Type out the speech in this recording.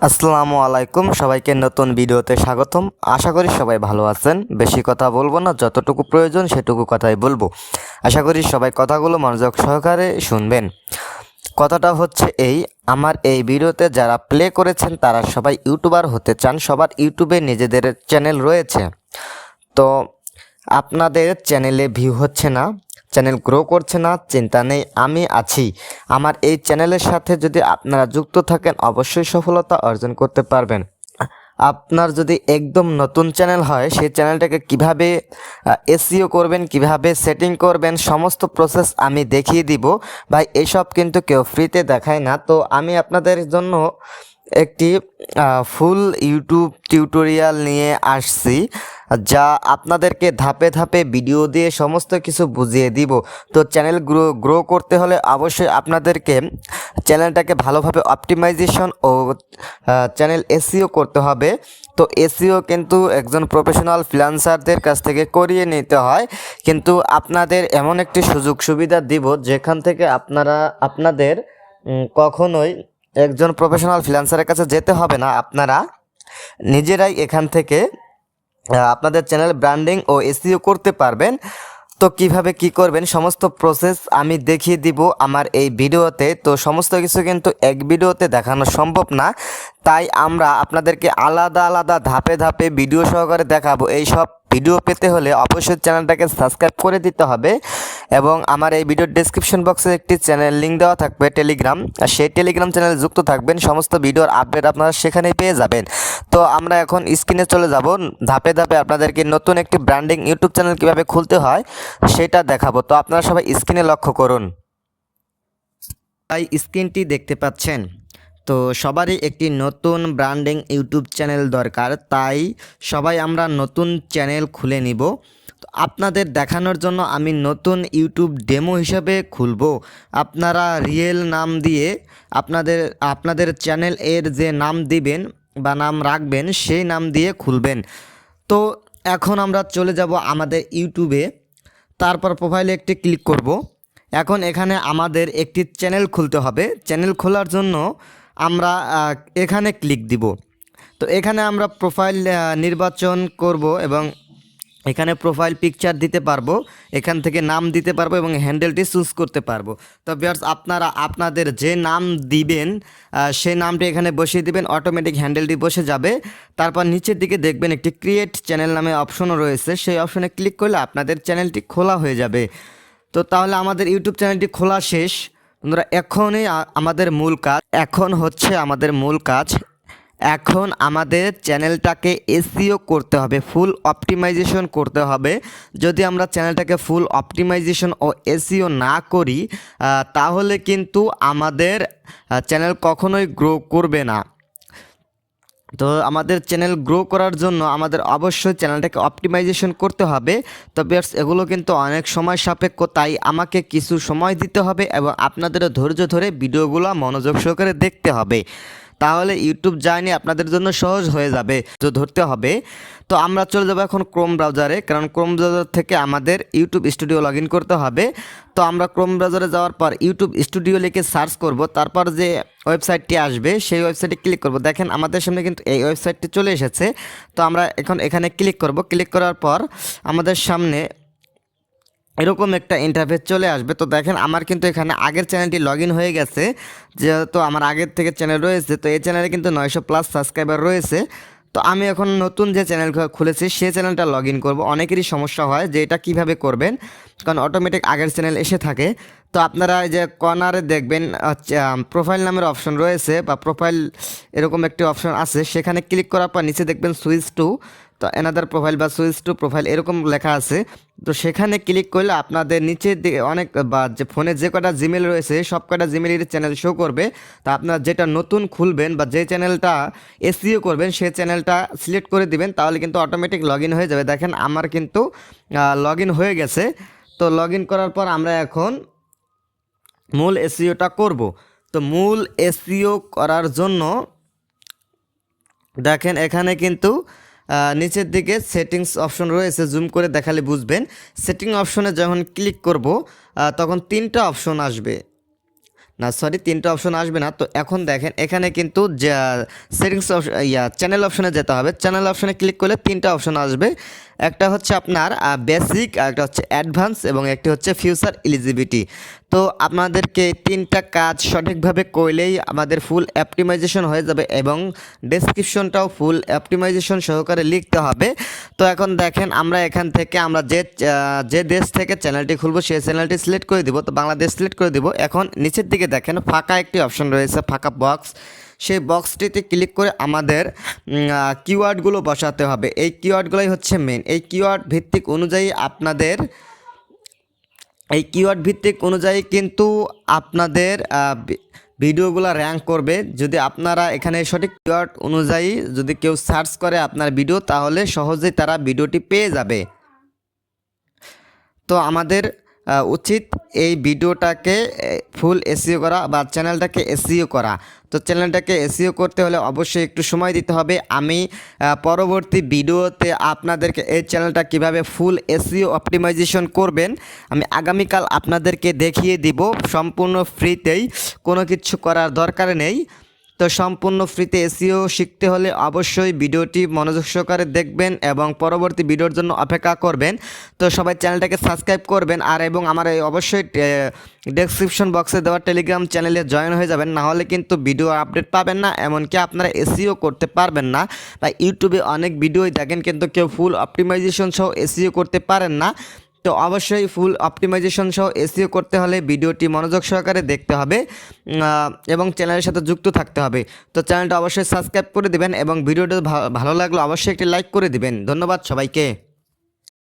আসসালামু আলাইকুম, সবাইকে নতুন ভিডিওতে স্বাগতম। আশা করি সবাই ভালো আছেন। বেশি কথা বলবো না, যতটুকু প্রয়োজন সেটুকু কথাই বলবো। আশা করি সবাই কথাগুলো মনোযোগ সহকারে শুনবেন। কথাটা হচ্ছে আমার এই ভিডিওতে যারা প্লে করেছেন তারা সবাই ইউটিউবার হতে চান। সবার ইউটিউবে নিজেদের চ্যানেল রয়েছে, তো আপনাদের চ্যানেলে ভিউ হচ্ছে না, চ্যানেল গ্রো করছে না, চিন্তা নেই, আমি আছি। আমার এই চ্যানেলের সাথে যদি আপনারা যুক্ত থাকেন অবশ্যই সফলতা অর্জন করতে পারবেন। আপনার যদি একদম নতুন চ্যানেল হয়, সেই চ্যানেলটাকে কিভাবে এসইও করবেন, কিভাবে সেটিং করবেন, সমস্ত প্রসেস আমি দেখিয়ে দিব। ভাই এসব কিন্তু কেউ ফ্রিতে দেখায় না। তো আমি আপনাদের জন্য একটি ফুল ইউটিউব টিউটোরিয়াল নিয়ে আসছি, যা আপনাদেরকে ধাপে ধাপে ভিডিও দিয়ে সমস্ত কিছু বুঝিয়ে দিব। তো চ্যানেল গ্রো করতে হলে অবশ্যই আপনাদেরকে চ্যানেলটাকে ভালোভাবে অপটিমাইজেশন ও চ্যানেল এসইও করতে হবে। তো এসইও কিন্তু একজন প্রফেশনাল ফ্রিল্যান্সারদের কাছ থেকে করিয়ে নিতে হয়, কিন্তু আপনাদের এমন একটি সুযোগ সুবিধা দিব যেখান থেকে আপনাদের কখনোই একজন প্রফেশনাল ফ্রিল্যান্সারের কাছে যেতে হবে না। আপনারা নিজেরাই এখান থেকে আপনাদের চ্যানেল ব্র্যান্ডিং ও এসইও করতে পারবেন। তো কিভাবে কি করবেন সমস্ত প্রসেস আমি দেখিয়ে দিব আমার এই ভিডিওতে। তো সমস্ত কিছু কিন্তু এক ভিডিওতে দেখানো সম্ভব না, তাই আমরা আপনাদেরকে আলাদা আলাদা ধাপে ধাপে ভিডিও সহকারে দেখাবো। এই সব ভিডিও পেতে হলে অবশ্যই চ্যানেলটাকে সাবস্ক্রাইব করে দিতে হবে, এবং আমার এই ভিডিওর ডেসক্রিপশন বক্সে একটি চ্যানেল লিঙ্ক দেওয়া থাকবে টেলিগ্রাম, আর সেই টেলিগ্রাম চ্যানেলে যুক্ত থাকবেন। সমস্ত ভিডিওর আপডেট আপনারা সেখানেই পেয়ে যাবেন। তো আমরা এখন স্ক্রিনে চলে যাব, ধাপে ধাপে আপনাদেরকে নতুন একটি ব্র্যান্ডিং ইউটিউব চ্যানেল কীভাবে খুলতে হয় সেটা দেখাবো। তো আপনারা সবাই স্ক্রিনে লক্ষ্য করুন। তাই স্ক্রিনটি দেখতে পাচ্ছেন। তো সবারই একটি নতুন ব্র্যান্ডিং ইউটিউব চ্যানেল দরকার, তাই সবাই আমরা নতুন চ্যানেল খুলে নিব। তো আপনাদের দেখানোর জন্য আমি নতুন ইউটিউব ডেমো হিসাবে খুলব। আপনারা রিয়েল নাম দিয়ে আপনাদের চ্যানেল এর যে নাম দিবেন বা নাম রাখবেন সেই নাম দিয়ে খুলবেন। তো এখন আমরা চলে যাব আমাদের ইউটিউবে, তারপর প্রোফাইলে একটি ক্লিক করব। এখন এখানে আমাদের একটি চ্যানেল খুলতে হবে। চ্যানেল খোলার জন্য আমরা এখানে ক্লিক দিব। তো এখানে আমরা প্রোফাইল নির্বাচন করব এবং এখানে প্রোফাইল পিকচার দিতে পারবো, এখান থেকে নাম দিতে পারবো এবং হ্যান্ডেলটি চুজ করতে পারবো। তো ভিউয়ার্স, আপনারা আপনাদের যে নাম দিবেন সেই নামটি এখানে বসিয়ে দিবেন, অটোমেটিক হ্যান্ডেলটি বসে যাবে। তারপর নিচের দিকে দেখবেন একটি ক্রিয়েট চ্যানেল নামে অপশনও রয়েছে, সেই অপশনে ক্লিক করলে আপনাদের চ্যানেলটি খোলা হয়ে যাবে। তো তাহলে আমাদের ইউটিউব চ্যানেলটি খোলা শেষ। বন্ধুরা, এখনই আমাদের মূল কাজ, এখন আমাদের চ্যানেলটাকে এসইও করতে হবে, ফুল অপটিমাইজেশন করতে হবে। যদি আমরা চ্যানেলটাকে ফুল অপটিমাইজেশন ও এসইও না করি তাহলে কিন্তু আমাদের চ্যানেল কখনোই গ্রো করবে না। তো আমাদের চ্যানেল গ্রো করার জন্য আমাদের অবশ্যই চ্যানেলটাকে অপটিমাইজেশন করতে হবে। তো ভিউয়ার্স, এগুলো কিন্তু অনেক সময় সাপেক্ষ, তাই আমাকে কিছু সময় দিতে হবে এবং আপনাদেরও ধৈর্য ধরে ভিডিওগুলো মনোযোগ সহকারে দেখতে হবে, তাহলে ইউটিউব জার্নি আপনাদের জন্য সহজ হয়ে যাবে। তো ধরতে হবে। তো আমরা চলে যাবো এখন ক্রোম ব্রাউজারে, কারণ ক্রোম ব্রাউজার থেকে আমাদের ইউটিউব স্টুডিও লগ ইন করতে হবে। তো আমরা ক্রোম ব্রাউজারে যাওয়ার পর ইউটিউব স্টুডিও লিখে সার্চ করব, তারপর যে ওয়েবসাইটটি আসবে সেই ওয়েবসাইটে ক্লিক করব। দেখেন আমাদের সামনে কিন্তু এই ওয়েবসাইটটি চলে এসেছে। তো আমরা এখন এখানে ক্লিক করব। ক্লিক করার পর আমাদের সামনে এরকম একটা ইন্টারফেস চলে আসবে। তো দেখেন আমার কিন্তু এখানে আগের চ্যানেলটি লগ ইন হয়ে গেছে, যেহেতু আমার আগের থেকে চ্যানেল রয়েছে। তো এই চ্যানেলে কিন্তু 900+ সাবস্ক্রাইবার রয়েছে। তো আমি এখন নতুন যে চ্যানেল খুলেছি সেই চ্যানেলটা লগ ইন করবো। অনেকেরই সমস্যা হয় যে এটা কীভাবে করবেন, কারণ অটোমেটিক আগের চ্যানেল এসে থাকে। তো আপনারা এই যে কর্নারে দেখবেন প্রোফাইল নামের অপশন রয়েছে, বা প্রোফাইল এরকম একটি অপশন আছে, সেখানে ক্লিক করার পর নিচে দেখবেন সুইচ টু, তো অ্যানাদার প্রোফাইল বা সুইচ টু প্রোফাইল এরকম লেখা আছে। তো সেখানে ক্লিক করলে আপনাদের নিচের দিকে অনেক, বা যে ফোনে যে কটা জিমেল রয়েছে সব কটা জিমেলের চ্যানেল শো করবে। তা আপনার যেটা নতুন খুলবেন বা যে চ্যানেলটা এসইও করবেন সেই চ্যানেলটা সিলেক্ট করে দিবেন, তাহলে কিন্তু অটোমেটিক লগ ইন হয়ে যাবে। দেখেন আমার কিন্তু লগ ইন হয়ে গেছে। তো লগ ইন করার পর আমরা এখন মূল এসইওটা করব। তো মূল এসইও করার জন্য দেখেন এখানে কিন্তু নিচের দিকে সেটিংস অপশন রয়েছে, জুম করে দেখালে বুঝবেন। সেটিং অপশনে যখন ক্লিক করব তখন তিনটা অপশন আসবে। না সরি, তিনটা অপশন আসবে না। তো এখন দেখেন এখানে কিন্তু সেটিংস চ্যানেল অপশনে যেতে হবে। চ্যানেল অপশনে ক্লিক করলে তিনটা অপশন আসবে। একটা হচ্ছে আপনার বেসিক, একটা হচ্ছে অ্যাডভান্স এবং একটি হচ্ছে ফিউচার এলিজিবিলিটি। তো আপনাদেরকে তিনটা কাজ সঠিকভাবে করলেই আমাদের ফুল অপটিমাইজেশন হয়ে যাবে এবং ডেসক্রিপশনটাও ফুল অপটিমাইজেশন সহকারে লিখতে হবে। তো এখন দেখেন আমরা এখান থেকে আমরা যে দেশ থেকে চ্যানেলটি খুলবো সেই চ্যানেলটি সিলেক্ট করে দিব। তো বাংলাদেশ সিলেক্ট করে দিব। এখন নিচের দিকে দেখেন ফাঁকা একটি অপশন রয়েছে, ফাঁকা বক্স। সেই বক্সটিতে ক্লিক করে আমাদের কিওয়ার্ডগুলো বসাতে হবে। এই কিওয়ার্ডগুলোই হচ্ছে মেন। এই কিওয়ার্ড ভিত্তিক অনুযায়ী কিন্তু আপনাদের ভিডিওগুলো র্যাঙ্ক করবে। যদি আপনারা এখানে সঠিক কিওয়ার্ড অনুযায়ী যদি কেউ সার্চ করে আপনার ভিডিও, তাহলে সহজেই তারা ভিডিওটি পেয়ে যাবে। তো আমাদের উচিত এই ভিডিওটাকে ফুল এসইও করা বা চ্যানেলটাকে এসইও করা। তো চ্যানেলটাকে এসইও করতে হলে অবশ্যই একটু সময় দিতে হবে। আমি পরবর্তী ভিডিওতে আপনাদেরকে এই চ্যানেলটা কিভাবে ফুল এসইও অপটিমাইজেশন করবেন আমি আগামীকাল আপনাদেরকে দেখিয়ে দিব সম্পূর্ণ ফ্রিতেই, কোনো কিছু করার দরকার নেই। তো সম্পূর্ণ ফ্রিতে এসইও শিখতে হলে অবশ্যই ভিডিওটি মনোযোগ সহকারে দেখবেন এবং পরবর্তী ভিডিওর জন্য অপেক্ষা করবেন। তো সবাই চ্যানেলটাকে সাবস্ক্রাইব করবেন আর এবং আমার এই অবশ্যই ডেসক্রিপশন বক্সে দেওয়া টেলিগ্রাম চ্যানেলে জয়েন হয়ে যাবেন, না হলে কিন্তু ভিডিও আপডেট পাবেন না, এমনকি আপনারা এসইও করতে পারবেন না। বা ইউটিউবে অনেক ভিডিওই দেখেন কিন্তু কেউ ফুল অপটিমাইজেশন সহ এসইও করতে পারেন না। তো অবশ্যই ফুল অপটিমাইজেশন সহ এসইও করতে হলে ভিডিওটি মনোযোগ সহকারে দেখতে হবে এবং চ্যানেলের সাথে যুক্ত থাকতে হবে। তো চ্যানেলটা অবশ্যই সাবস্ক্রাইব করে দিবেন এবং ভিডিওটা ভালো লাগলে অবশ্যই একটি লাইক করে দিবেন। ধন্যবাদ সবাইকে।